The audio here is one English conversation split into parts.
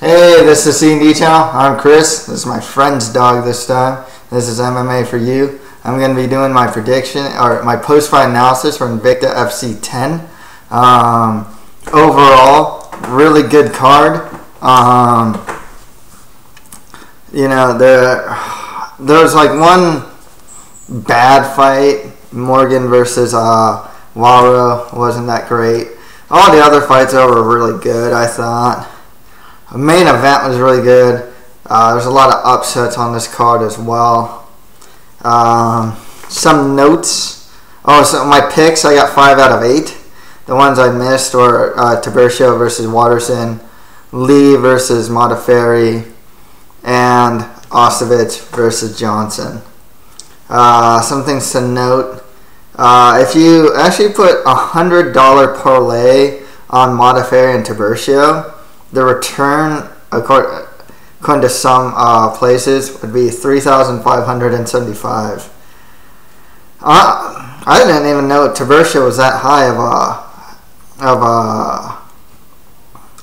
Hey, this is C&D channel. I'm Chris. This is my friend's dog this time. This is MMA for you. I'm going to be doing my prediction or my post-fight analysis for Invicta FC 10. Overall, really good card. There's like one bad fight. Morgan versus Waro wasn't that great. All the other fights were really good, I thought. The main event was really good. There's a lot of upsets on this card as well. Some notes. So my picks, I got 5 out of 8. The ones I missed were Tiburcio versus Watterson, Lee versus Modafferi, and Ostovich versus Johnson. Some things to note. If you actually put $100 parlay on Modafferi and Tiburcio, the return, according to some places, would be $3,575. I didn't even know Tiburcio was that high of a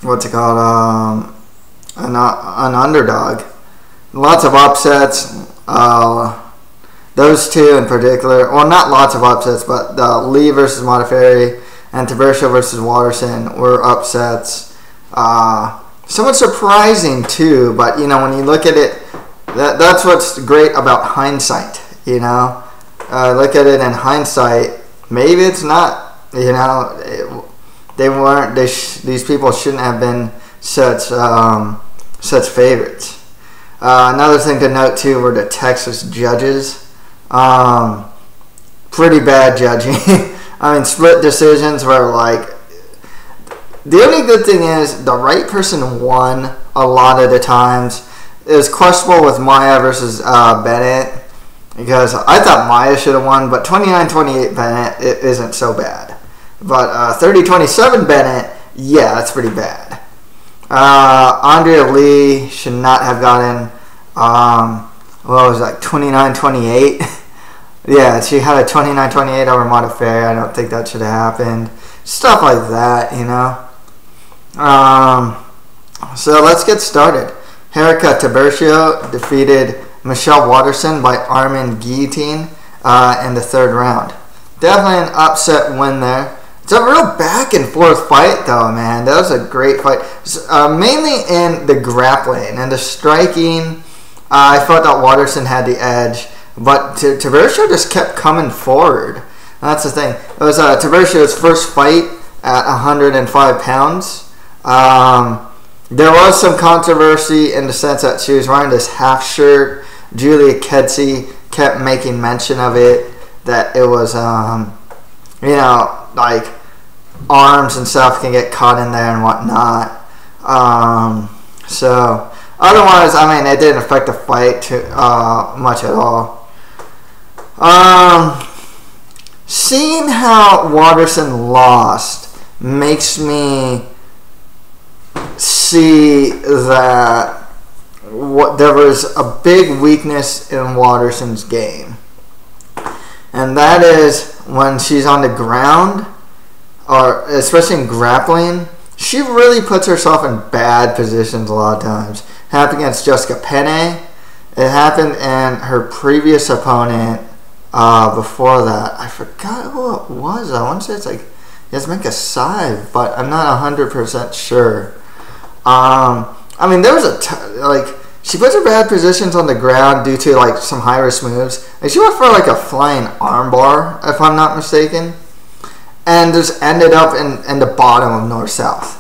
what's it called? An underdog. Lots of upsets. Those two in particular. Well, not lots of upsets, but Lee versus Modafferi and Tiburcio versus Watterson were upsets. Somewhat surprising too, but when you look at it, that's what's great about hindsight. Look at it in hindsight. Maybe it's not. These people shouldn't have been such favorites. Another thing to note too were the Texas judges. Pretty bad judging. I mean, split decisions were like. The only good thing is the right person won a lot of the times. It was questionable with Maya versus Bennett because I thought Maya should have won, but 29-28 Bennett it isn't so bad. But 30-27 Bennett, yeah, that's pretty bad. Andrea Lee should not have gotten, 29-28? Yeah, she had a 29-28 over Modafferi. I don't think that should have happened. Stuff like that, So let's get started. Erica Tiburcio defeated Michelle Watterson by arm and guillotine in the 3rd round. Definitely an upset win there. It's a real back and forth fight though, man. That was a great fight. Mainly in the grappling and the striking. I thought that Watterson had the edge, but Tiburcio just kept coming forward. That's the thing. It was Tiburcio's first fight at 105 pounds. There was some controversy in the sense that she was wearing this half shirt. Julia Kedzie kept making mention of it, that it was, like arms and stuff can get caught in there and whatnot. So otherwise, I mean, it didn't affect the fight too much at all. Seeing how Watterson lost makes me see that there was a big weakness in Watterson's game, and that is when she's on the ground, or especially in grappling, she really puts herself in bad positions a lot of times. It happened against Jessica Penne. It happened in her previous opponent before that. I forgot who it was. I want to say it's like Yasminka Saiv, but I'm not 100% sure. I mean, there was she puts her bad positions on the ground due to like some high risk moves. Like she went for like a flying armbar, if I'm not mistaken, and just ended up in the bottom of north south.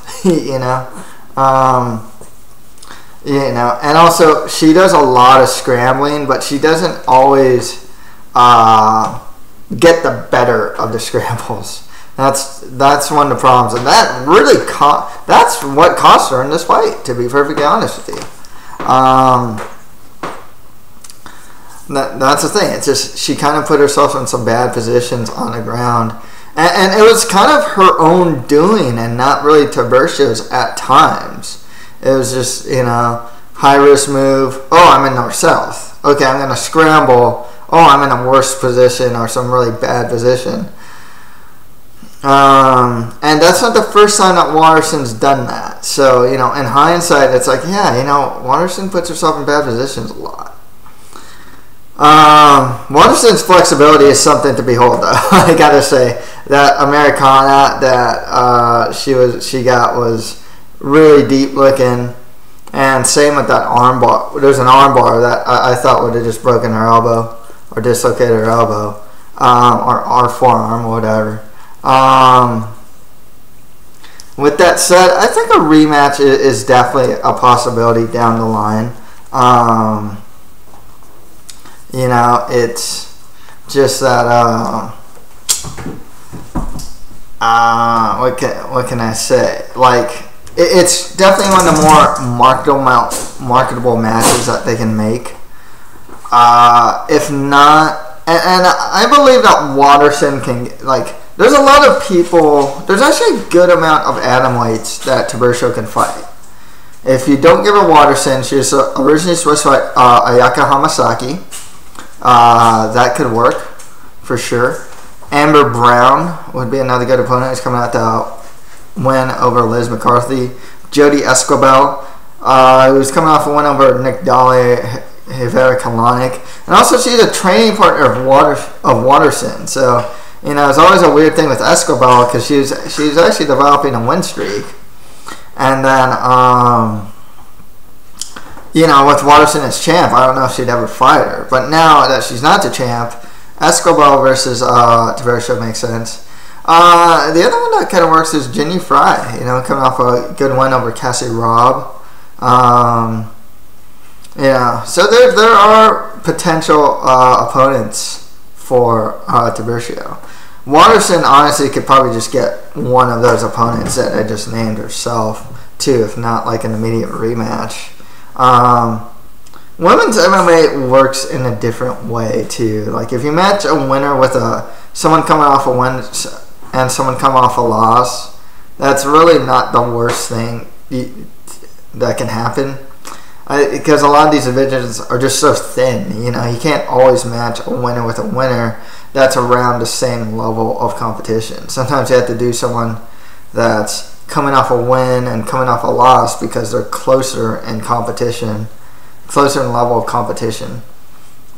And also she does a lot of scrambling, but she doesn't always get the better of the scrambles. That's one of the problems, and that really that's what cost her in this fight, to be perfectly honest with you. That's the thing. It's just she kind of put herself in some bad positions on the ground, and it was kind of her own doing, and not really Tiburcio's at times. It was just high risk move. Oh, I'm in north south. Okay, I'm gonna scramble. Oh, I'm in a worse position or some really bad position. And that's not the first time that Waterson's done that. So, in hindsight, it's like, yeah, Waterson puts herself in bad positions a lot. Waterson's flexibility is something to behold, though. I gotta say that Americana that she got was really deep looking, and same with that armbar. There's an armbar that I thought would have just broken her elbow or dislocated her elbow, or forearm or whatever. With that said, I think a rematch is definitely a possibility down the line. It's just that what can I say? Like, it's definitely one of the more marketable matches that they can make. If not, and I believe that Waterson can, like, there's a lot of people, there's actually a good amount of atomweights that Tiburcio can fight. If you don't give her Waterson, she was originally supposed to fight Ayaka Hamasaki. That could work for sure. Amber Brown would be another good opponent. He's coming out to win over Liz McCarthy. Jody Escobar, who's coming off a win over Nick Daly, Rivera Kalanick. And also she's a training partner of Waterson. So, it's always a weird thing with Escobar because she's actually developing a win streak. And then, with Waterson as champ, I don't know if she'd ever fight her. But now that she's not the champ, Escobar versus Tiburcio makes sense. The other one that kind of works is Ginny Fry, coming off a good win over Cassie Robb. So there are potential opponents for Tiburcio. Waterson honestly could probably just get one of those opponents that I just named herself too, if not like an immediate rematch. Women's MMA works in a different way too. Like, if you match a winner with someone coming off a win and someone coming off a loss, that's really not the worst thing that can happen. Because a lot of these divisions are just so thin. You can't always match a winner with a winner that's around the same level of competition. Sometimes you have to do someone that's coming off a win and coming off a loss because they're closer in competition, closer in level of competition.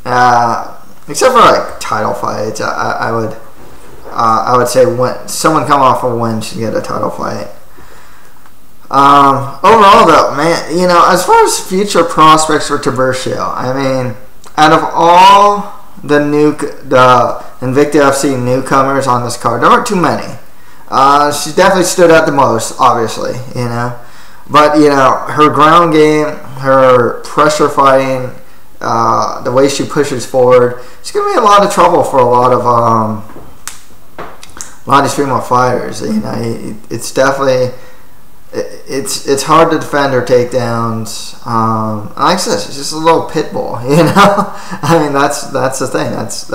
Except for like title fights, I would say when someone come off a win should get a title fight. Overall, though, man, as far as future prospects for Tiburcio, I mean, out of all the Invicta FC newcomers on this card, there aren't too many. She definitely stood out the most, obviously, But, her ground game, her pressure fighting, the way she pushes forward, she's going to be a lot of trouble for a lot of these female fighters. It's definitely... It's hard to defend her takedowns. Like I said, she's just a little pit bull, I mean, that's the thing. That's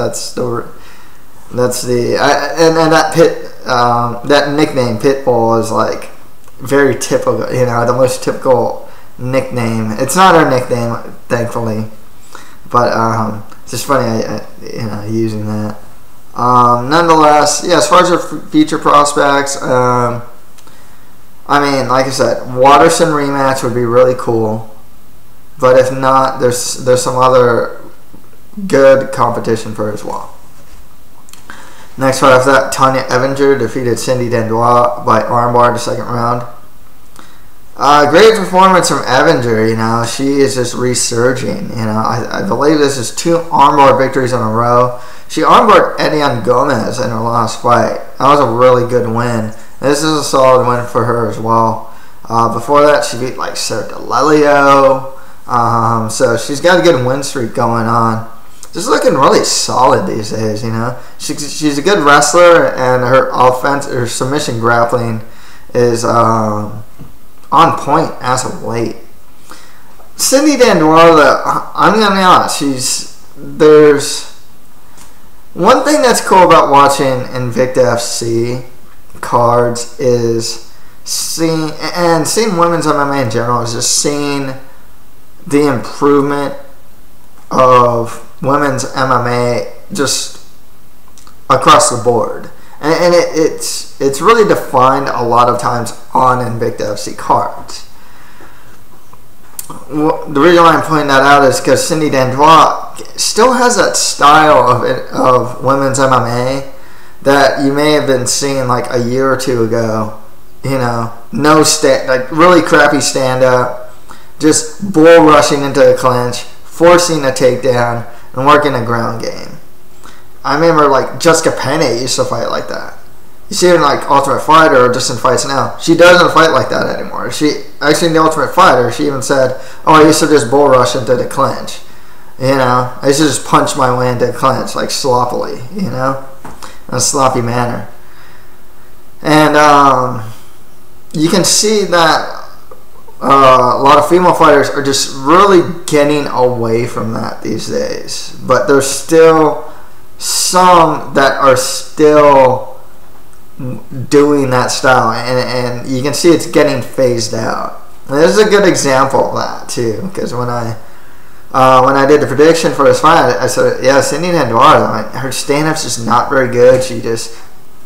that nickname Pitbull is like very typical. The most typical nickname. It's not her nickname, thankfully, but it's just funny, using that. Nonetheless, yeah. As far as her future prospects, I mean, like I said, Waterson rematch would be really cool. But if not, there's some other good competition for her as well. Next fight after that, Tanya Evinger defeated Cindy Dandois by armbar in the second round. Great performance from Evinger, she is just resurging. I believe this is 2 armbar victories in a row. She armbarred Ediane Gomez in her last fight. That was a really good win. This is a solid win for her as well. Before that, she beat like Sarah DeLelio. So she's got a good win streak going on. Just looking really solid these days, She's a good wrestler, and her submission grappling is on point as of late. Cindy Dandois, I'm going to be honest, there's one thing that's cool about watching Invicta FC cards is seeing women's MMA in general is just seeing the improvement of women's MMA just across the board. and it's really defined a lot of times on Invicta FC cards. Well, the reason why I'm pointing that out is because Cindy Dandois still has that style of women's MMA that you may have been seeing like a year or two ago. You know, like really crappy stand up, just bull rushing into a clinch, forcing a takedown, and working a ground game. I remember like Jessica Penne used to fight like that. You see her in like Ultimate Fighter or just in fights now. She doesn't fight like that anymore. She actually in the Ultimate Fighter, she even said, "Oh, I used to just bull rush into the clinch. You know, I used to just punch my way into the clinch like sloppily. You know, in a sloppy manner." And you can see that a lot of female fighters are just really getting away from that these days. But there's still some that are still doing that style, and you can see it's getting phased out. And this is a good example of that too, because when I did the prediction for this fight, I said, yeah, Cindy Dandois, her stand-up's just not very good. She just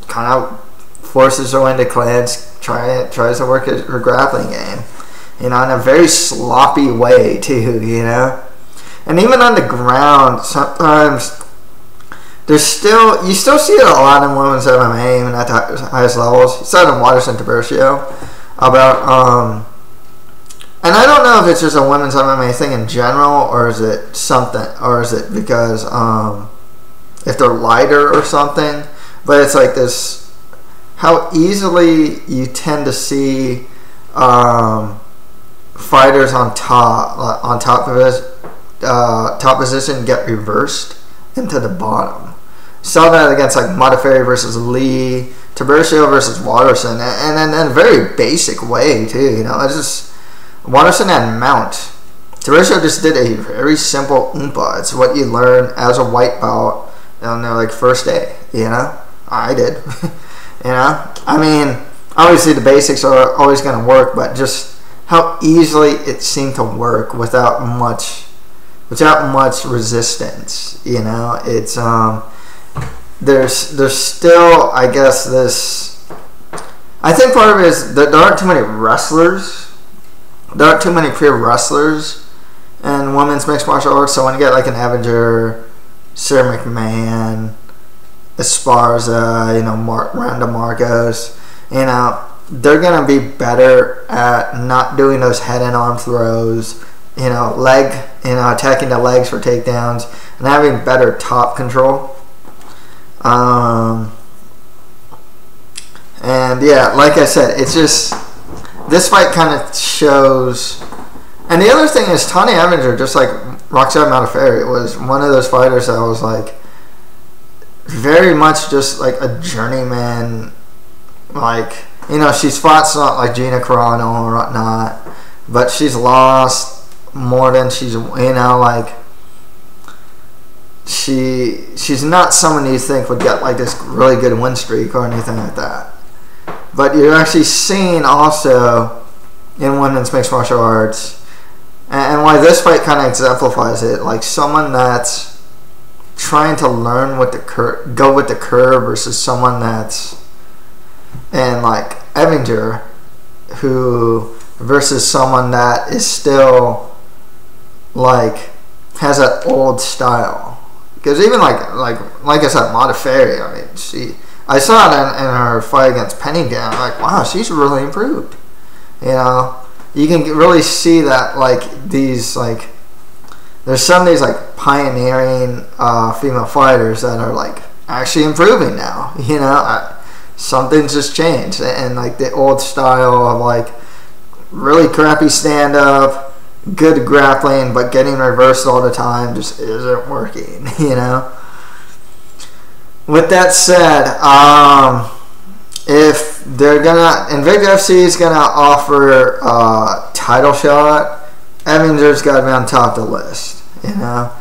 kind of forces her into clinch, tries to work her grappling game, you know, in a very sloppy way too, you know. And even on the ground, sometimes you still see it a lot in women's MMA, even at the highest levels. You saw it in Watterson Tiburcio about, and I don't know if it's just a women's MMA thing in general, or is it something, or is it because if they're lighter or something. But it's like this, how easily you tend to see fighters on top position get reversed into the bottom. Saw that against like Modafferi versus Lee, Tiburcio versus Watterson, and then in a very basic way too. You know, it's just Watterson had mount. Tiburcio just did a very simple oompa. It's what you learn as a white belt on their like first day. You know, I did. You know, I mean, obviously the basics are always going to work, but just how easily it seemed to work without much resistance. You know, it's there's still, I guess, this. I think part of it is that there aren't too many wrestlers. There aren't too many pure wrestlers in women's mixed martial arts. So when you get like an Avenger, Sarah McMahon, Esparza, you know, Randa Marcos, you know, they're gonna be better at not doing those head and arm throws. You know, attacking the legs for takedowns and having better top control. And yeah, like I said, it's just, this fight kind of shows. And the other thing is, Tanya Avenger, just like Roxanne Modafferi, was one of those fighters that was like very much just like a journeyman. Like, you know, she's fought not like Gina Carano or whatnot, but she's lost more than she's, you know, like she's not someone you think would get like this really good win streak or anything like that. But you're actually seeing also in women's mixed martial arts, and why this fight kind of exemplifies it, like someone that's trying to learn with the go with the curve versus someone that's, and like Evinger, who versus someone that is still like has that old style. Because even like I said, Modafferi, I mean, I saw it in her fight against Pennington. I'm like, wow, she's really improved. You know, you can really see that, like, these, like, there's some of these like pioneering female fighters that are like actually improving now. You know, something's just changed, and like the old style of like really crappy stand up, good grappling, but getting reversed all the time just isn't working, you know. With that said, if they're gonna, Invicta FC is gonna offer a title shot, Evinger's got to be on top of the list, you know.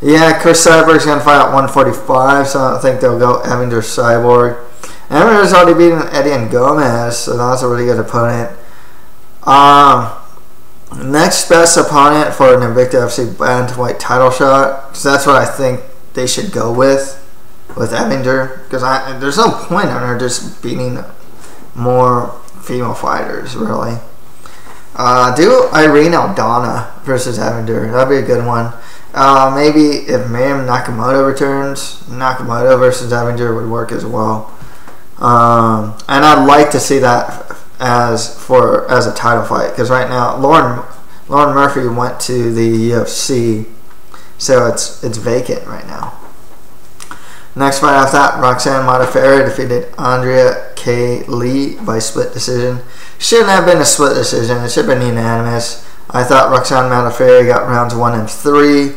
Yeah, Chris Cyborg's gonna fight at 145, so I don't think they'll go Evinger Cyborg. Evinger's already beaten Eddie Gomez, so that's a really good opponent. Next best opponent for an Invicta FC bantamweight title shot, because that's what I think they should go with. with Evinger, because there's no point in her just beating more female fighters, really. Do Irene Aldana versus Evinger. That'd be a good one. Maybe if Miriam Nakamoto returns, Nakamoto versus Evinger would work as well. And I'd like to see that as a title fight, because right now Lauren Murphy went to the UFC, so it's vacant right now. Next fight after that, Roxanne Modafferi defeated Andrea K. Lee by split decision. Shouldn't have been a split decision. It should have been unanimous. I thought Roxanne Modafferi got rounds 1 and 3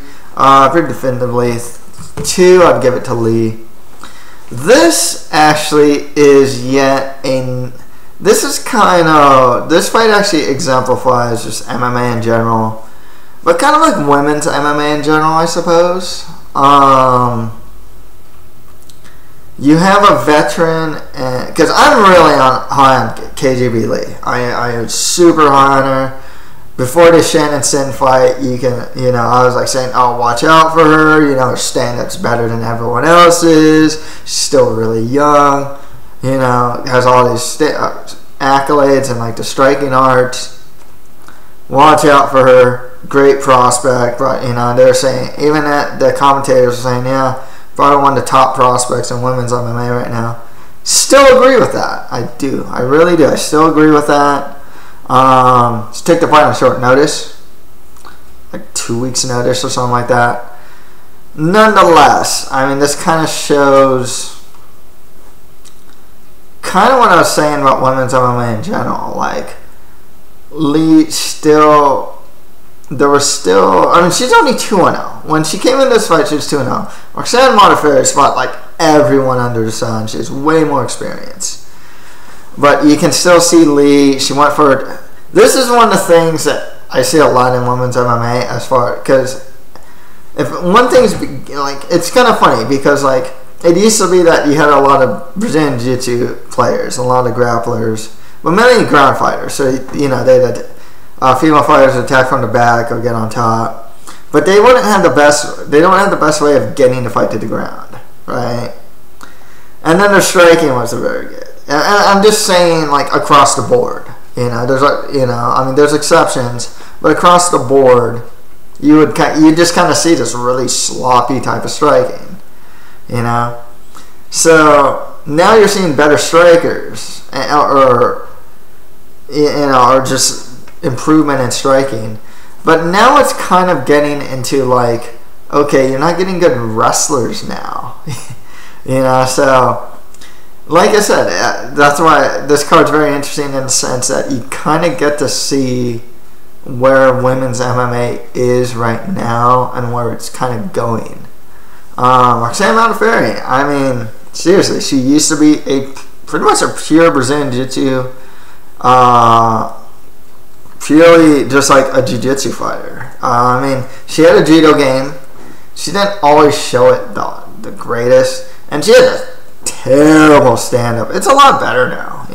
pretty definitively. 2, I'd give it to Lee. This actually is this fight actually exemplifies just MMA in general, but kind of like women's MMA in general, I suppose. You have a veteran, because I'm really high on KGB Lee. I was super high on her. Before the Shannon Sin fight, I was like saying, oh, watch out for her. Her stand-up's better than everyone else's. She's still really young. Has all these accolades and like the striking arts. Watch out for her. Great prospect. But, they're saying, even the commentators are saying, yeah, probably one of the top prospects in women's MMA right now. Still agree with that. I do. I really do. I still agree with that. Just take the fight on short notice, like 2 weeks notice or something like that. Nonetheless, this kind of shows kind of what I was saying about women's MMA in general. Like, Lee she's only 2-0. When she came in this fight, she was 2-0. Roxanne Modafferi fought like everyone under the sun. She has way more experience. But you can still see Lee. She went for it. This is one of the things that I see a lot in women's MMA because if one thing's like, it's kind of funny because like it used to be that you had a lot of Brazilian Jiu-Jitsu players, a lot of grapplers, but mainly ground fighters. So they had female fighters attack from the back or get on top, but they wouldn't have the best. They don't have the best way of getting the fight to the ground, right? And then their striking wasn't very good. I'm just saying, like, across the board. There's exceptions, but across the board, you just kind of see this really sloppy type of striking. So now you're seeing better strikers, or just improvement in striking. But now it's kind of getting into like, okay, you're not getting good wrestlers now. So. Like I said, that's why this card's very interesting in the sense that you kind of get to see where women's MMA is right now and where it's kind of going. Roxanne Modafferi, seriously, she used to be pretty much a pure Brazilian Jiu-Jitsu, purely just like a Jiu-Jitsu fighter. She had a judo game. She didn't always show it the greatest, and she had a terrible stand-up. It's a lot better now,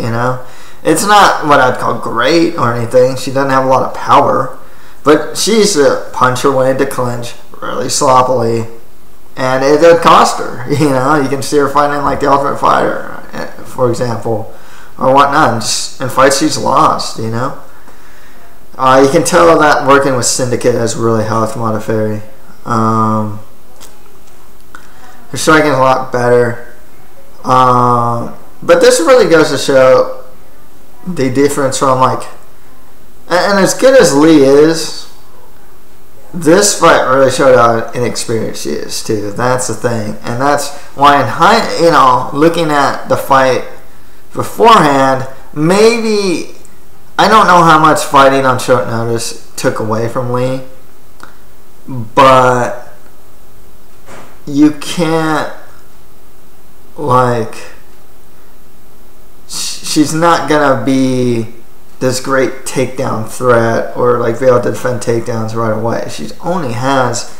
It's not what I'd call great or anything. She doesn't have a lot of power, but she used to punch her way into clinch really sloppily, and it did cost her. You can see her fighting like the Ultimate Fighter, for example, or whatnot, in fights she's lost. You can tell that working with Syndicate has really helped Modafferi. Her striking is a lot better. But this really goes to show the difference from and as good as Lee is, this fight really showed how inexperienced she is too. That's the thing, and that's why looking at the fight beforehand, maybe I don't know how much fighting on short notice took away from Lee, but you can't. She's not gonna be this great takedown threat or be able to defend takedowns right away. She only has,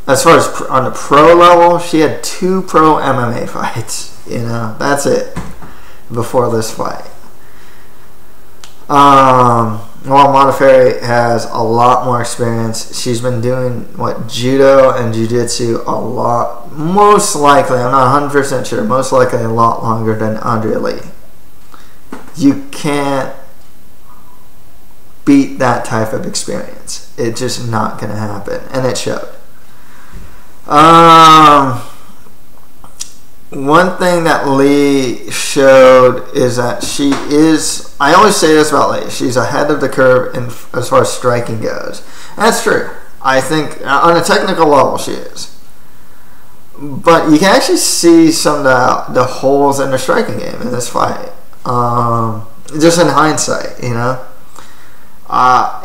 as far as on the pro level, she had 2 pro MMA fights. That's it before this fight. while Modafferi has a lot more experience, she's been doing judo and jiu-jitsu a lot, most likely, I'm not 100% sure, most likely a lot longer than Andrea Lee. You can't beat that type of experience. It's just not going to happen, and it showed. One thing that Lee showed is that she is, I always say this about Lee, she's ahead of the curve as far as striking goes. And that's true. I think on a technical level she is. But you can actually see some of the holes in the striking game in this fight. Just in hindsight, you know.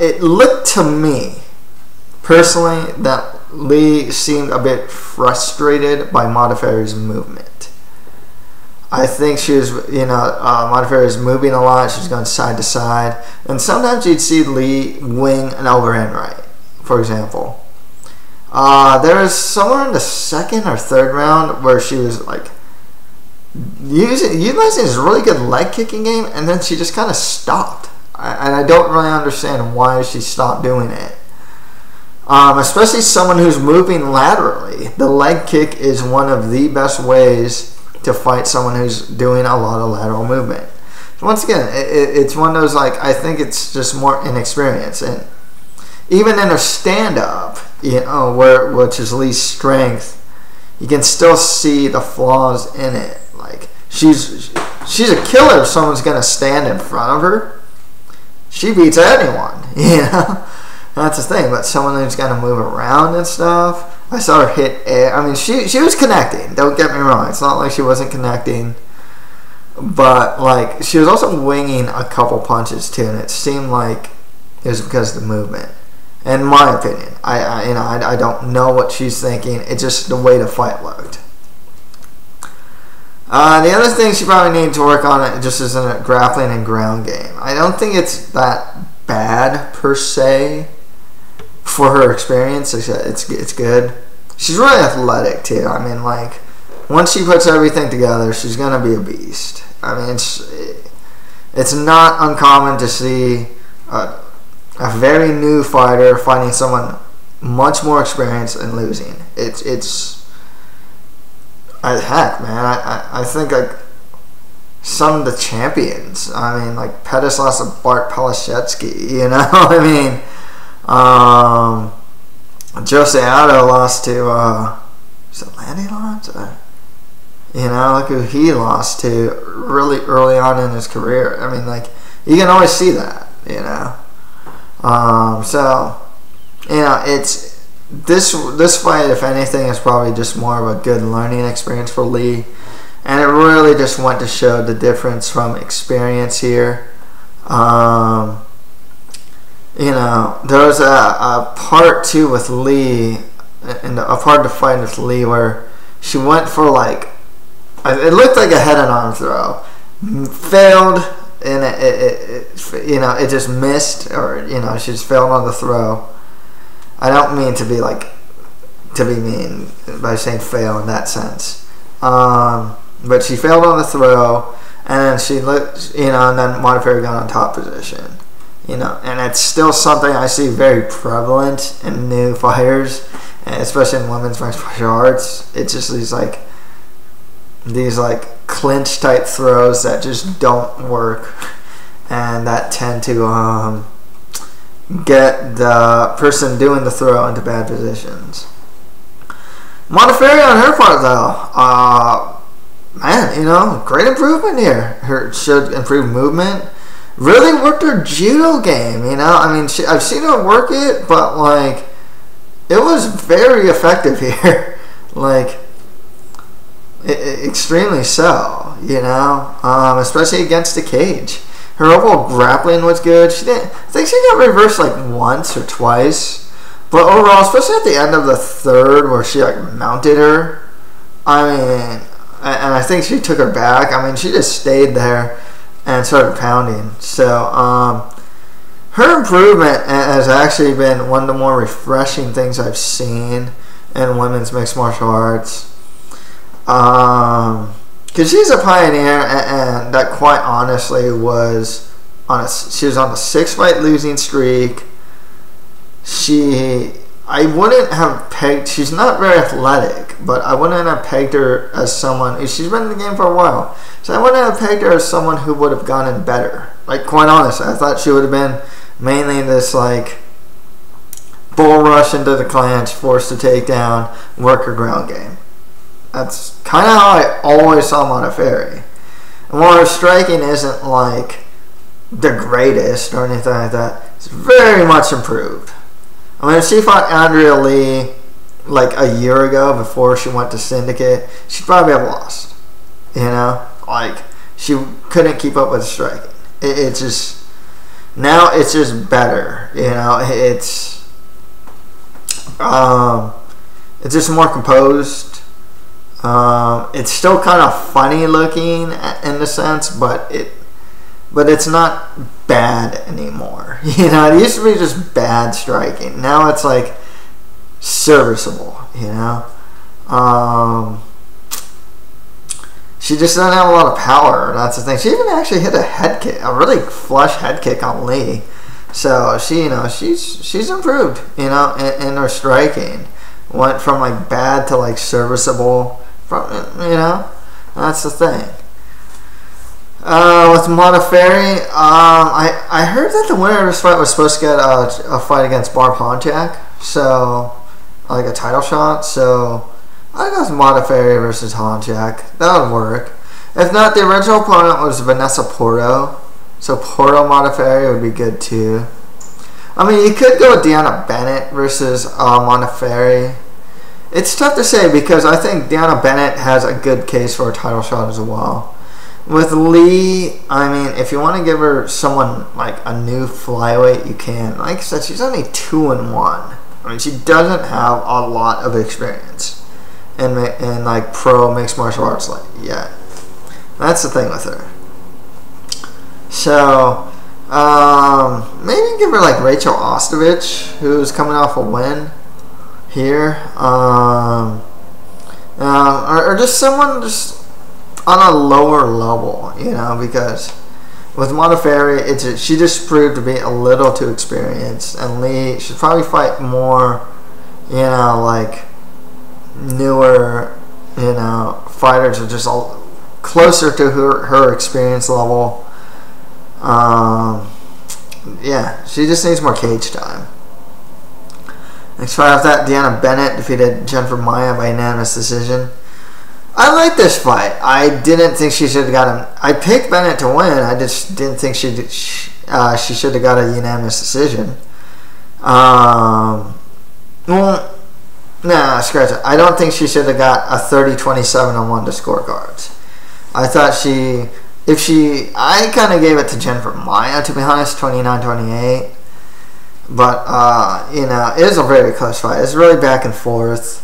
It looked to me, personally, that Lee seemed a bit frustrated by Modafferi's movement. I think she was, Modafferi was moving a lot. She was going side to side. And sometimes you'd see Lee wing an overhand right, for example. There was somewhere in the second or third round where she was like utilizing this really good leg kicking game, and then she just kind of stopped. And I don't really understand why she stopped doing it. Especially someone who's moving laterally. The leg kick is one of the best ways to fight someone who's doing a lot of lateral movement. Once again, it's one of those, I think it's just more inexperience. And even in her stand-up, which is Lee's strength, you can still see the flaws in it. Like, she's a killer if someone's going to stand in front of her. She beats anyone, That's the thing, but someone who's going to move around and stuff. I saw her hit air. I mean, she was connecting. Don't get me wrong. It's not like she wasn't connecting. But, she was also winging a couple punches, too. And it seemed like it was because of the movement. In my opinion. I don't know what she's thinking. It's just the way the fight looked. The other thing she probably needed to work on just is in a grappling and ground game. I don't think it's that bad, per se. For her experience, it's good. She's really athletic too. I mean, once she puts everything together, she's gonna be a beast. I mean, it's not uncommon to see a very new fighter fighting someone much more experienced and losing. Heck, man. I think some of the champions. I mean, Pettis lost to Bart Palashetsky. I mean. Jose Aldo lost to is it Lanny Lons? Look who he lost to really early on in his career. I mean, you can always see that, it's this fight, if anything, is probably just more of a good learning experience for Lee, and it really just went to show the difference from experience here. There was a part too with Lee, and a part of the fight with Lee where she went for it looked like a head and arm throw, failed, and it just missed, or she just failed on the throw. I don't mean to be mean by saying fail in that sense, but she failed on the throw, and she looked, and then Modafferi got on top position. And it's still something I see very prevalent in new fighters, especially in women's martial arts. It's just these clinch type throws that just don't work, and that tend to get the person doing the throw into bad positions. Modafferi on her part, though, man, great improvement here. Her showed improved movement. Really worked her judo game, I mean, I've seen her work it, but it was very effective here, extremely so, especially against the cage. Her overall grappling was good. I think she got reversed once or twice, but overall, especially at the end of the third, where she mounted her, I mean, and I think she took her back. I mean, she just stayed there and started pounding. So her improvement has actually been one of the more refreshing things I've seen in women's mixed martial arts. Because she's a pioneer, and that quite honestly was she was on a 6-fight losing streak. I wouldn't have pegged. She's not very athletic, but I wouldn't have pegged her as someone. She's been in the game for a while, so I wouldn't have pegged her as someone who would have gone in better. Like, quite honestly, I thought she would have been mainly this like bull rush into the clinch, forced to take down, work her ground game. That's kind of how I always saw Modafferi. And while her striking isn't like the greatest or anything like that, it's very much improved. I mean, if she fought Andrea Lee like a year ago before she went to Syndicate, she'd probably have lost. You know? Like, she couldn't keep up with the striking. It's just, now it's just better. You know? It's just more composed. It's still kind of funny looking in the sense, but it's not bad anymore. You know, it used to be just bad striking. Now it's like serviceable, you know. She just doesn't have a lot of power. That's the thing. She even actually hit a head kick, a really flush head kick on Lee. So she, you know, she's improved, you know, in her striking. Went from like bad to like serviceable. You know, that's the thing. With Modafferi, I heard that the winner of this fight was supposed to get a fight against Barb Honchak, so like a title shot. So I guess Modafferi versus Honchak, that would work. If not, the original opponent was Vanessa Porto, so Porto Modafferi would be good too. I mean, you could go with Deanna Bennett versus Modafferi. It's tough to say because I think Deanna Bennett has a good case for a title shot as well. With Lee, I mean, if you want to give her someone like a new flyweight, you can. Like I said, she's only 2-1. I mean, she doesn't have a lot of experience in like pro mixed martial arts yet. That's the thing with her. So maybe give her like Rachel Ostovich, who's coming off a win here, or just someone just on a lower level, you know, because with Modafferi, she just proved to be a little too experienced, and Lee should probably fight more, you know, like newer, you know, fighters are just all closer to her experience level. Yeah, she just needs more cage time. Next fight after that, Deanna Bennett defeated Jennifer Maia by unanimous decision. I like this fight. I didn't think she should have got him. I picked Bennett to win. I just didn't think she should have got a unanimous decision. Well, nah, scratch it. I don't think she should have got a 30-27 on one to scorecards. I thought I kind of gave it to Jennifer Maia, to be honest, 29-28. But, you know, it is a very close fight. It's really back and forth.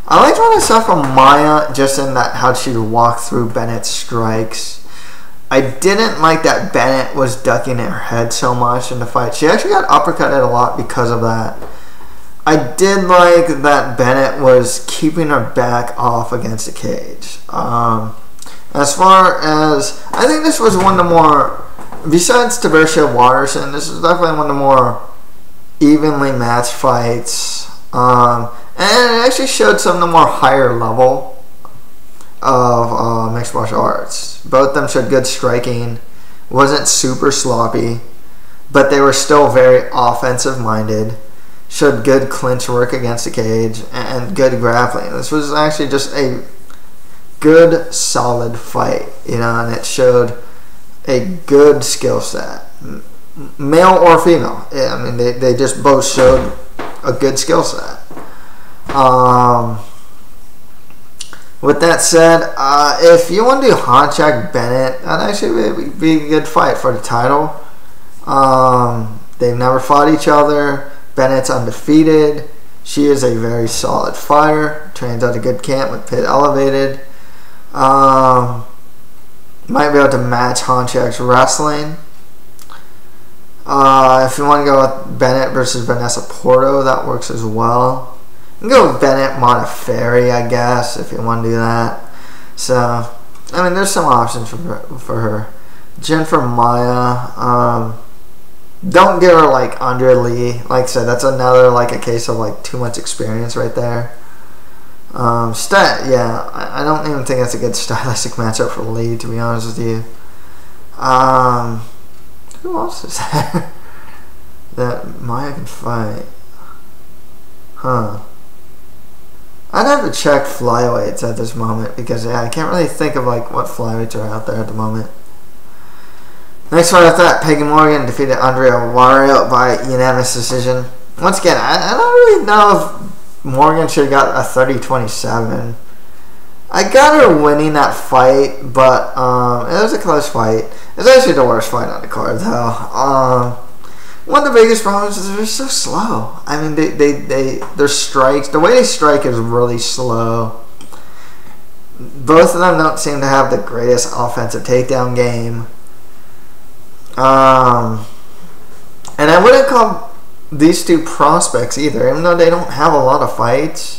I liked what I saw from Maia just in that how she walked through Bennett's strikes. I didn't like that Bennett was ducking her head so much in the fight. She actually got uppercutted a lot because of that. I did like that Bennett was keeping her back off against the cage. As far as, I think this was one of the more, besides Taversia Watterson, this is definitely one of the more evenly matched fights. And it actually showed some of the more higher level of mixed martial arts. Both of them showed good striking, wasn't super sloppy, but they were still very offensive minded. Showed good clinch work against the cage and good grappling. This was actually just a good, solid fight, you know, and it showed a good skill set, male or female. I mean, they just both showed a good skill set. With that said, if you want to do Honchak Bennett, that'd actually be a good fight for the title. They've never fought each other. Bennett's undefeated. She is a very solid fighter. Trains at a good camp with Pitt elevated. Might be able to match Honchak's wrestling. If you want to go with Bennett versus Vanessa Porto, that works as well. You can go with Bennett Modafferi, I guess, if you want to do that. So, I mean, there's some options for her. Jennifer Maya. Don't give her like Andrea Lee. Like I said, that's another like a case of like too much experience right there. Yeah, I don't even think that's a good stylistic matchup for Lee, to be honest with you. Who else is there that Maya can fight? Huh. I'd have to check flyweights at this moment because I can't really think of like what flyweights are out there at the moment. Next fight after that, Peggy Morgan defeated Andrea Wario by unanimous decision. Once again, I don't really know if Morgan should have got a 30-27. I got her winning that fight, but it was a close fight. It's actually the worst fight on the card, though. One of the biggest problems is they're so slow. I mean, their strikes, the way they strike is really slow. Both of them don't seem to have the greatest offensive takedown game. And I wouldn't call these two prospects either, even though they don't have a lot of fights.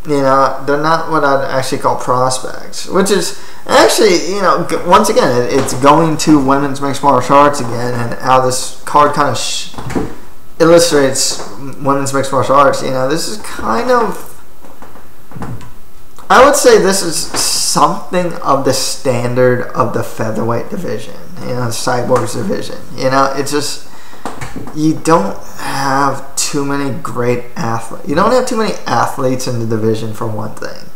You know, they're not what I'd actually call prospects, which is actually, you know, once again, it's going to women's mixed martial arts again, and how this card kind of illustrates women's mixed martial arts. You know, this is kind of, I would say this is something of the standard of the featherweight division, you know, the Cyborgs division. You know, it's just, you don't have too many great athletes. You don't have too many athletes in the division, for one thing.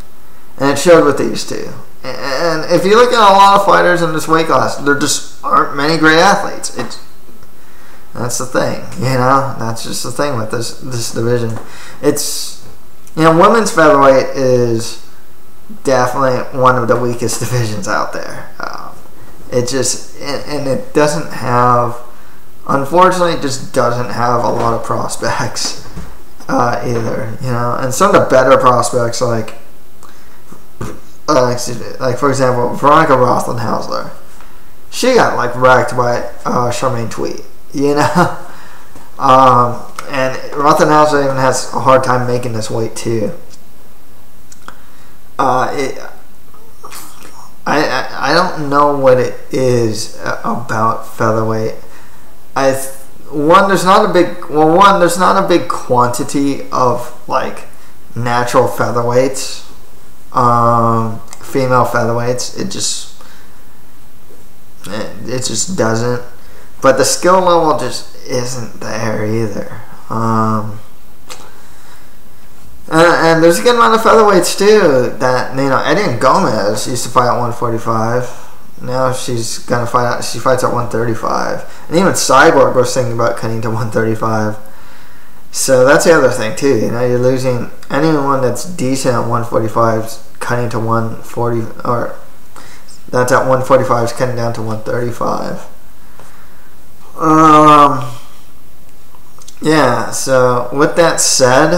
And it showed with these two. And if you look at a lot of fighters in this weight class, there just aren't many great athletes. That's the thing, you know? That's just the thing with this division. It's, you know, women's featherweight is definitely one of the weakest divisions out there. It just, and it doesn't have, unfortunately, it just doesn't have a lot of prospects either, you know. And some of the better prospects, like for example, Veronica Rothenhausler, she got like wrecked by Charmaine Tweet, you know. And Rothenhausler even has a hard time making this weight too. I don't know what it is about featherweight. There's not a big quantity of like natural featherweights, female featherweights. It just doesn't. But the skill level just isn't there either. And there's a good amount of featherweights too that, you know, Eddie Gomez used to fight at 145. Now she's gonna fight out. She fights at 135, and even Cyborg was thinking about cutting to 135. So that's the other thing too. You know, you're losing anyone that's decent at 145, cutting to 140, or that's at 145 is cutting down to 135. Yeah. So with that said,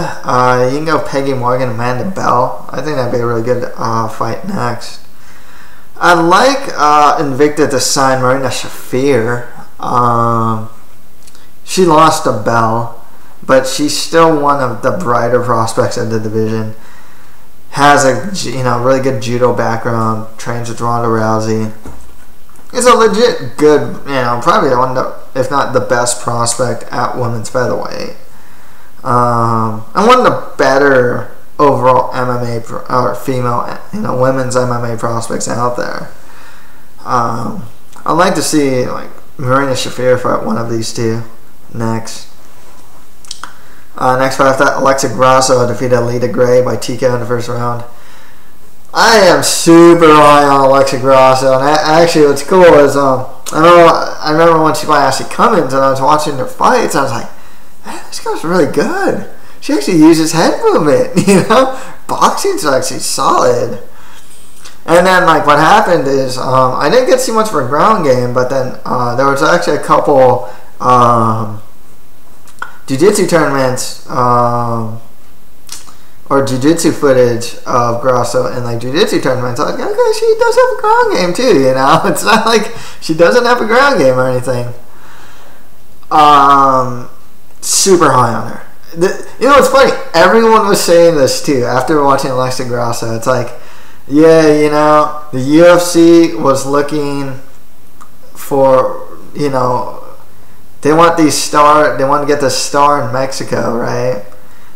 you can go Peggy Morgan, Amanda Bell. I think that'd be a really good fight next. I'd like Invicta to sign Marina Shafir. She lost to Bell, but she's still one of the brighter prospects of the division. Has a, you know, really good judo background. Trains with Ronda Rousey. Is a legit good, you know, probably one of the, if not the best prospect at women's featherweight. And one of the better overall MMA or female, you know, women's MMA prospects out there. I'd like to see like Marina Shafir fight one of these two next. Next fight after that, Alexa Grasso defeated Alida Gray by TKO in the first round. I am super high on Alexa Grasso, and actually what's cool is I remember when she fought Ashley Cummins and I was watching her fights, I was like, man, this girl's really good. She actually uses head movement, you know. Boxing's actually solid. And then, like, what happened is I didn't get too much for a ground game, but then there was actually a couple jiu-jitsu tournaments or jiu-jitsu footage of Grasso in, like, jiu-jitsu tournaments. I was like, okay, she does have a ground game, too, you know. It's not like she doesn't have a ground game or anything. Super high on her. You know, it's funny. Everyone was saying this too after watching Alexa Grasso. It's like, Yeah, you know, the UFC was looking for, you know, they want to get the star in Mexico, right?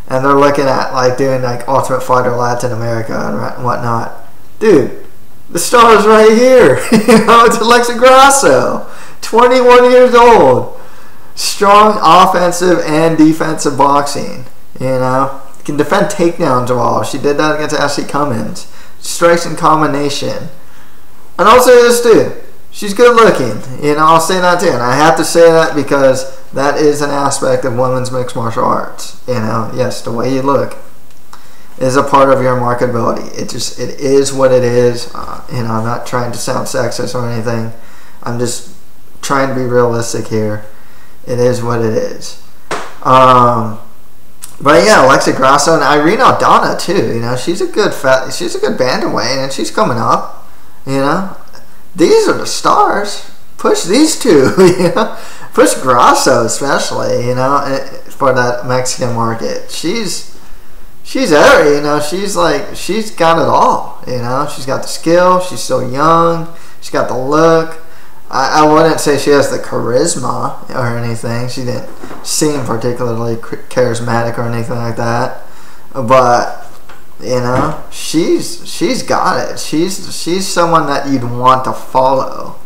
And they're looking at like doing like Ultimate Fighter Latin America and whatnot. Dude, the star is right here. You know, it's Alexa Grasso, 21 years old, strong offensive and defensive boxing. You know, can defend takedowns well. She did that against Ashley Cummins. Strikes in combination. And I'll say this too. She's good looking. You know, I'll say that too. And I have to say that because that is an aspect of women's mixed martial arts. You know, yes, the way you look is a part of your marketability. It is what it is. You know, I'm not trying to sound sexist or anything. I'm just trying to be realistic here. It is what it is. But yeah, Alexa Grasso and Irene Aldana too. You know, she's a good bantamweight, and she's coming up. You know, these are the stars. Push these two. You know, push Grasso especially. You know, for that Mexican market. She's there. You know, she's got it all. You know, she's got the skill. She's so young. She's got the look. I wouldn't say she has the charisma or anything. She didn't seem particularly charismatic or anything like that. But, you know, she's got it. She's someone that you'd want to follow,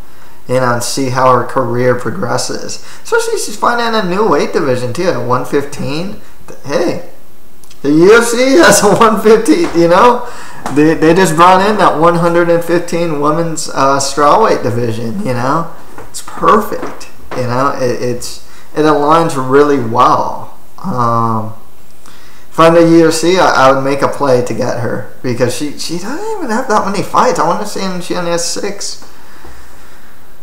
you know, and see how her career progresses. Especially she's fighting in a new weight division too, at 115. Hey, the UFC has a 115, you know. They just brought in that 115 women's strawweight division. You know, it's perfect. You know, it aligns really well. If I'm the UFC, I would make a play to get her because she doesn't even have that many fights. I want to say she only has 6.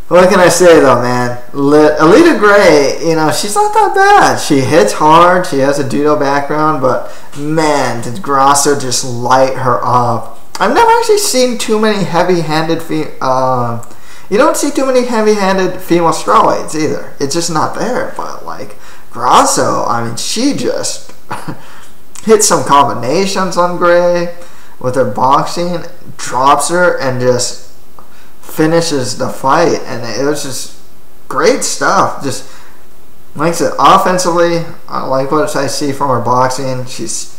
What can I say though, man? Alita Gray, you know, she's not that bad. She hits hard. She has a judo background, but man, did Grasso just light her up? I've never actually seen too many heavy-handed. You don't see too many heavy-handed female strawweights either. It's just not there. But like Grasso, I mean, she just hit some combinations on Gray with her boxing, drops her, and just finishes the fight, and it was just great stuff. Just likes it offensively. I like what I see from her boxing. She's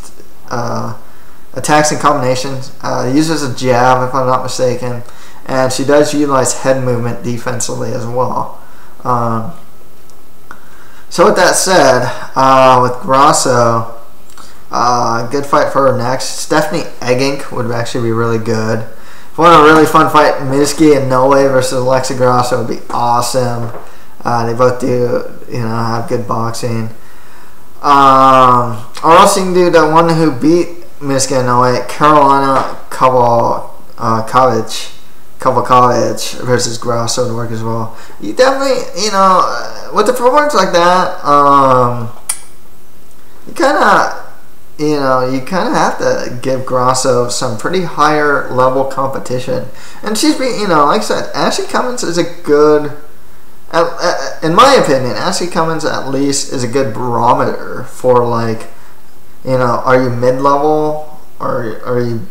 attacks in combinations, uses a jab if I'm not mistaken, and she does utilize head movement defensively as well. So with that said, with Grasso, good fight for her next. Stephanie Egink would actually be really good. If you want a really fun fight, Miski and Noe versus Alexa Grasso would be awesome. They both do, you know, have good boxing. Or else you can do the one who beat Miski and Noe, Carolina Kovakovic versus Grasso to work as well. You definitely, you know, with the performance like that, you kind of have to give Grasso some pretty higher level competition. And she's been, you know, like I said, Ashley Cummins is a good, in my opinion, Ashley Cummins at least is a good barometer for, like, you know, are you mid-level or are you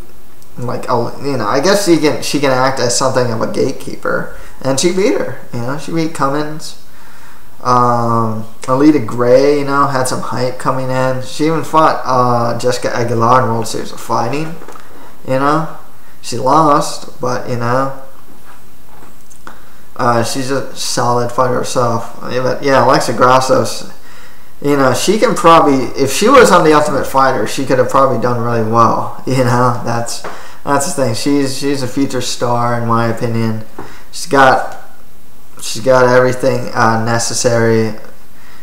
like, you know, I guess she can act as something of a gatekeeper, and she beat her. You know, she beat Cummins. Alita Gray, you know, had some hype coming in. She even fought Jessica Aguilar in World Series of Fighting. You know, she lost, but you know, she's a solid fighter herself. But yeah, Alexa Grasso's, you know, she can probably, if she was on the Ultimate Fighter, she could have probably done really well. You know, that's the thing. She's a future star in my opinion. She's got everything necessary.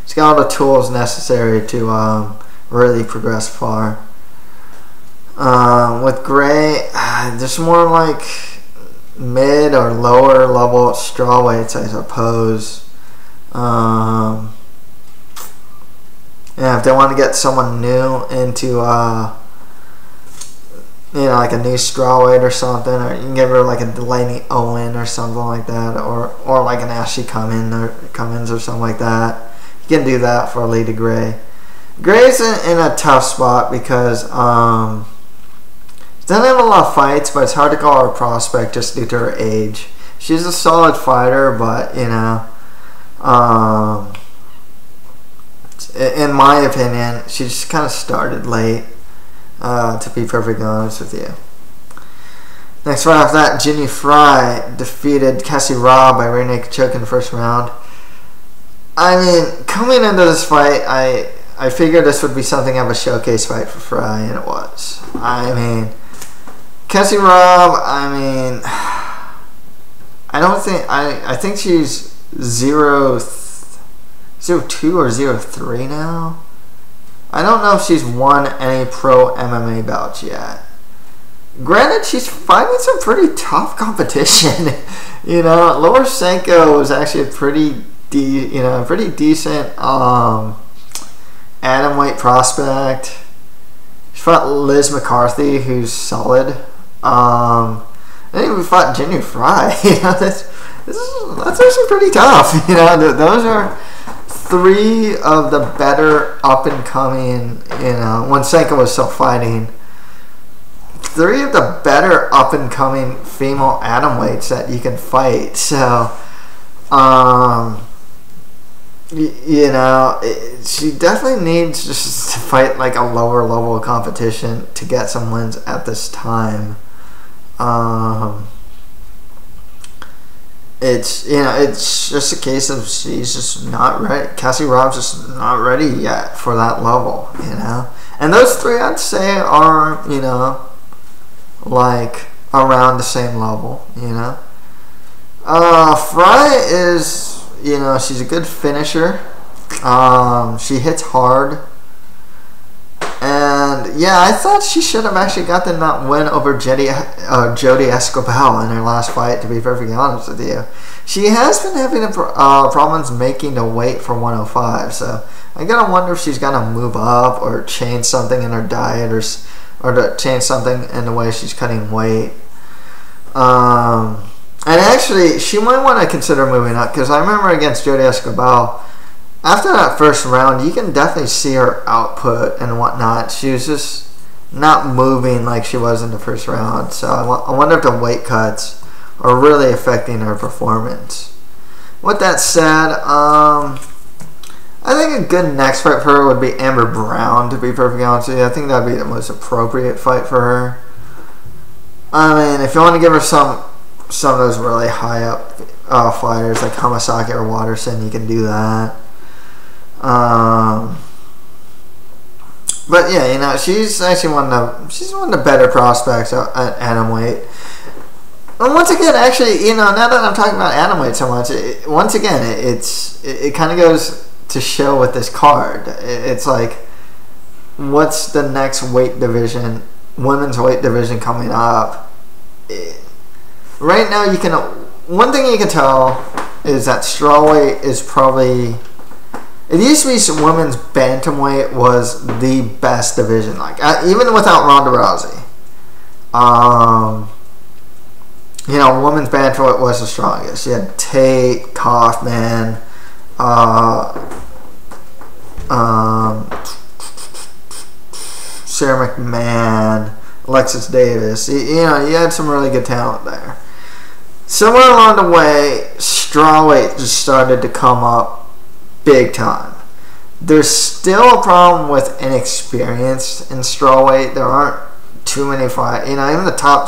She's got all the tools necessary to really progress far. With Gray, there's more like mid or lower level strawweights, I suppose. Yeah, if they want to get someone new into, you know, like a new strawweight or something, or you can give her like a Delaney Owen or something like that, or like an Ashley Cummins or something like that. You can do that for Alita Gray. Gray's in a tough spot because Doesn't have a lot of fights, but it's hard to call her a prospect just due to her age. She's a solid fighter, but you know, in my opinion, she just kind of started late. To be perfectly honest with you. Next fight after that, Ginny Fry defeated Cassie Robb by rear naked choke in the first round. I mean, coming into this fight, I figured this would be something of a showcase fight for Fry, and it was. I mean, Cassie Robb, I think she's 0-2 or 0-3 now. I don't know if she's won any pro MMA bouts yet. Granted, she's fighting some pretty tough competition. You know, Lorsenko was actually a pretty decent atomweight prospect. She fought Liz McCarthy, who's solid. I think we fought Ginny Fry. You know, that's actually pretty tough. You know, those are three of the better up and coming. You know, when Senko was still fighting, three of the better up and coming female atomweights that you can fight. So, you know, she definitely needs just to fight like a lower level of competition to get some wins at this time. It's, you know, it's just a case of she's just not ready. Cassie Robb's just not ready yet for that level, you know. And those three, I'd say, are, you know, like around the same level, you know. Fry is, you know, she's a good finisher. She hits hard. And yeah, I thought she should have actually gotten that win over Jody Escobar in her last fight, to be perfectly honest with you. She has been having problems making the weight for 105, so I gotta wonder if she's gonna move up or change something in her diet or to change something in the way she's cutting weight. And actually, she might want to consider moving up, because I remember against Jody Escobar, after that first round, you can definitely see her output and whatnot. She was just not moving like she was in the first round. So I wonder if the weight cuts are really affecting her performance. With that said, I think a good next fight for her would be Amber Brown, to be perfectly honest with you. I think that would be the most appropriate fight for her. I mean, if you want to give her some of those really high up fighters like Hamasaki or Watterson, you can do that. But yeah, you know, she's actually one of the better prospects at atomweight. And once again, actually, you know, now that I'm talking about atomweight so much, it kind of goes to show with this card. It's like, what's the next weight division, women's weight division coming up? Right now, one thing you can tell is that strawweight is probably. It used to be women's bantamweight was the best division, like even without Ronda Rousey. You know, women's bantamweight was the strongest. You had Tate, Kaufman, Sarah McMahon, Alexis Davis. You know, you had some really good talent there. Somewhere along the way, strawweight just started to come up big time. There's still a problem with inexperience in strawweight. There aren't too many fights. You know, even the top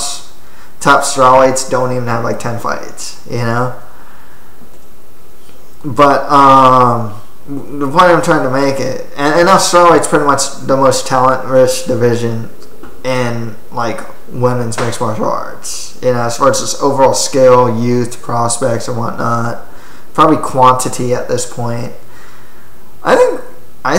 strawweights don't even have like 10 fights. You know. But the point I'm trying to make it, and now strawweight's pretty much the most talent-rich division in like women's mixed martial arts. You know, as far as just overall skill, youth, prospects, and whatnot. Probably quantity at this point. I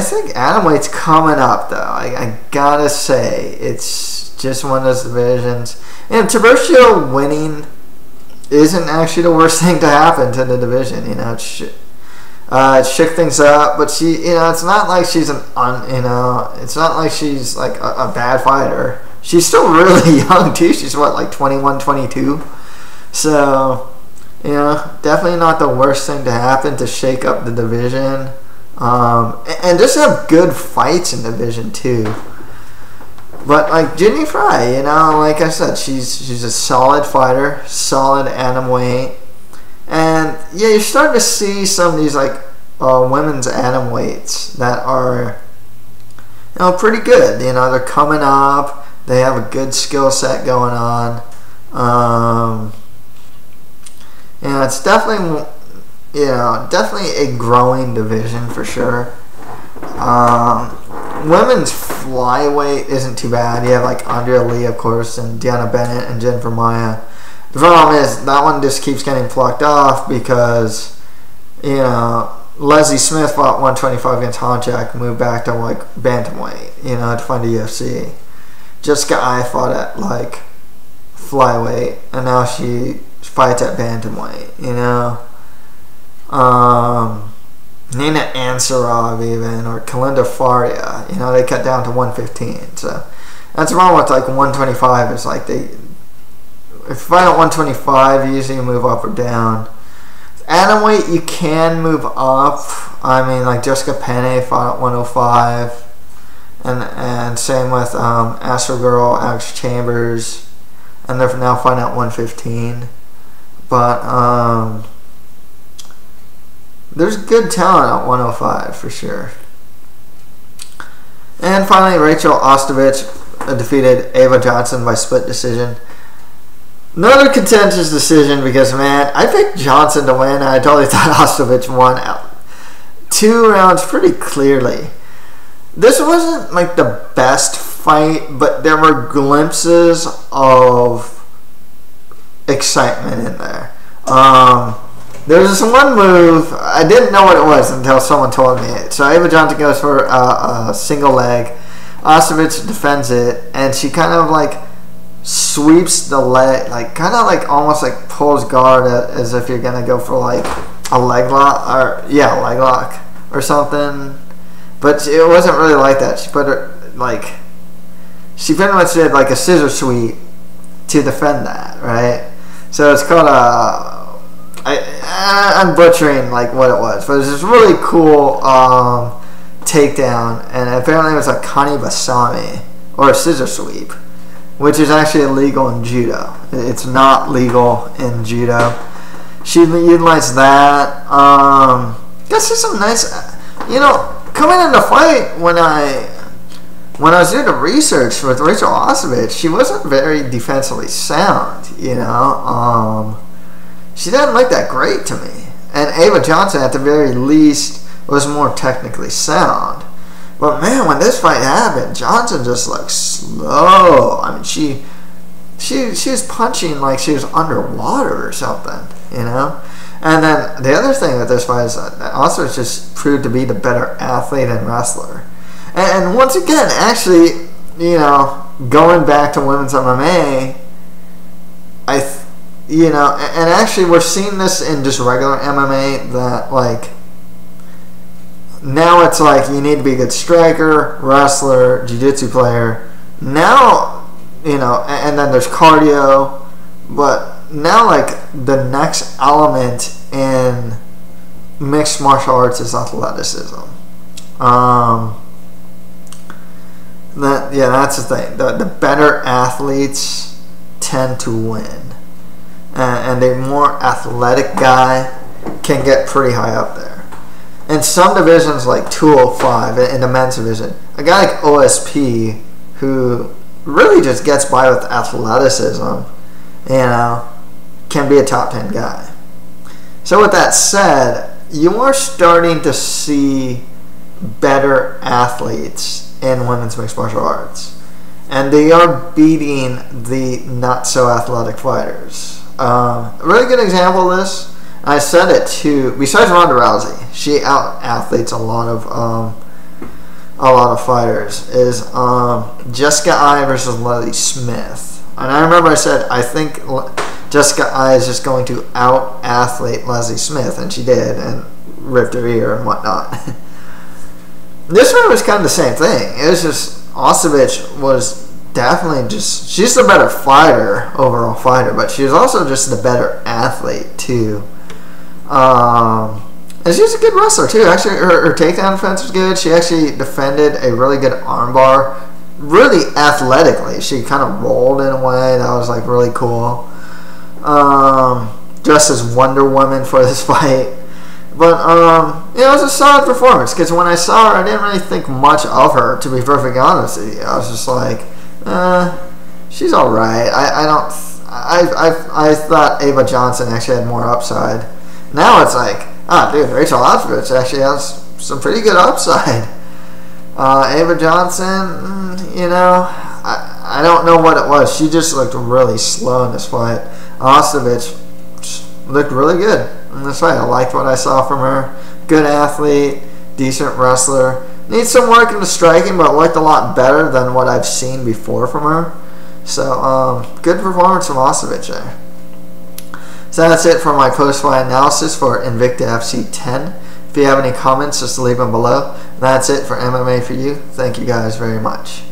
think atomweight's coming up though. I gotta say, it's just one of those divisions. And Tiburcio winning isn't actually the worst thing to happen to the division. You know, it shook things up, but she, you know, it's not like she's it's not like she's like a bad fighter. She's still really young too. She's what, like 21, 22. So, you know, definitely not the worst thing to happen to shake up the division. And just have good fights in the division too. But like Ginny Fry, you know, like I said, she's a solid fighter, solid atom weight, and yeah, you're starting to see some of these like women's atom weights that are, you know, pretty good. You know, they're coming up. They have a good skill set going on. You know, it's definitely, you know, definitely a growing division for sure. Women's flyweight isn't too bad. You have like Andrea Lee, of course, and Deanna Bennett and Jennifer Maya. The problem is that one just keeps getting plucked off because, you know, Leslie Smith fought 125 against Honchak, moved back to like bantamweight, you know, to find a UFC. Jessica Ai fought at like flyweight, and now she fights at bantamweight, you know. Nina Ansarov even, or Kalinda Faria, you know, they cut down to 115. So that's wrong with like 125. It's like if you fight at 125, you usually move up or down. Atomweight, you can move up. I mean, like Jessica Penne fought at 105, and same with Astro Girl, Alex Chambers, and they're now fighting at 115. But there's good talent at 105 for sure. And finally, Rachel Ostovich defeated Ava Johnson by split decision. Another contentious decision because, man, I picked Johnson to win, and I totally thought Ostovich won out 2 rounds pretty clearly. This wasn't like the best fight, but there were glimpses of excitement in there. There was this one move, I didn't know what it was until someone told me it. So Ava Johnson goes for a single leg. Ostovich defends it, and she kind of like sweeps the leg, like kind of like almost like pulls guard as if you're gonna go for like a leg lock, or yeah, leg lock or something. But it wasn't really like that. She put her like, she pretty much did like a scissor sweep to defend that, right? So it's called I'm butchering like what it was, but it was this really cool takedown, and apparently it was a Kani Basami, or a scissor sweep, which is actually illegal in judo. It's not legal in judo. She utilized that. Got some nice, you know, coming in the fight when I was doing the research with Rachel Ostovich, she wasn't very defensively sound, you know. She didn't look that great to me. And Ava Johnson, at the very least, was more technically sound. But man, when this fight happened, Johnson just looked slow. I mean, she was punching like she was underwater or something, you know. And then the other thing with this fight is that also just proved to be the better athlete and wrestler. And once again, actually, you know, going back to women's MMA, you know, and actually we're seeing this in just regular MMA that like now it's like you need to be a good striker, wrestler, jiu-jitsu player. Now, you know, and then there's cardio, but now like the next element in mixed martial arts is athleticism. That's the thing. The better athletes tend to win. And a more athletic guy can get pretty high up there. In some divisions, like 205 in the men's division, a guy like OSP, who really just gets by with athleticism, you know, can be a top 10 guy. So with that said, you are starting to see better athletes in women's mixed martial arts, and they are beating the not so athletic fighters. A really good example of this, I said it too, besides Ronda Rousey, she out athletes a lot of fighters, is Jessica Ai versus Leslie Smith. And I remember I said I think Jessica Ai is just going to out athlete Leslie Smith, and she did, and ripped her ear and whatnot. This one was kind of the same thing. It was just Ostovich was definitely just, she's the better fighter, overall fighter, but she was also just the better athlete too. And she's a good wrestler too. Actually, her takedown defense was good. She actually defended a really good armbar really athletically. She kind of rolled in a way that was like really cool. Dressed as Wonder Woman for this fight. But, it was a solid performance, because when I saw her, I didn't really think much of her, to be perfectly honest with you. I was just like, she's alright. I thought Ava Johnson actually had more upside. Now it's like, dude, Rachel Ostovich actually has some pretty good upside. Ava Johnson, I don't know what it was. She just looked really slow in this fight. Ostovich looked really good in this fight. I liked what I saw from her. Good athlete, decent wrestler. Needs some work in the striking, but looked a lot better than what I've seen before from her. So, good performance from Ostovich there. So that's it for my post-fight analysis for Invicta FC 10. If you have any comments, just leave them below. That's it for MMA for You. Thank you guys very much.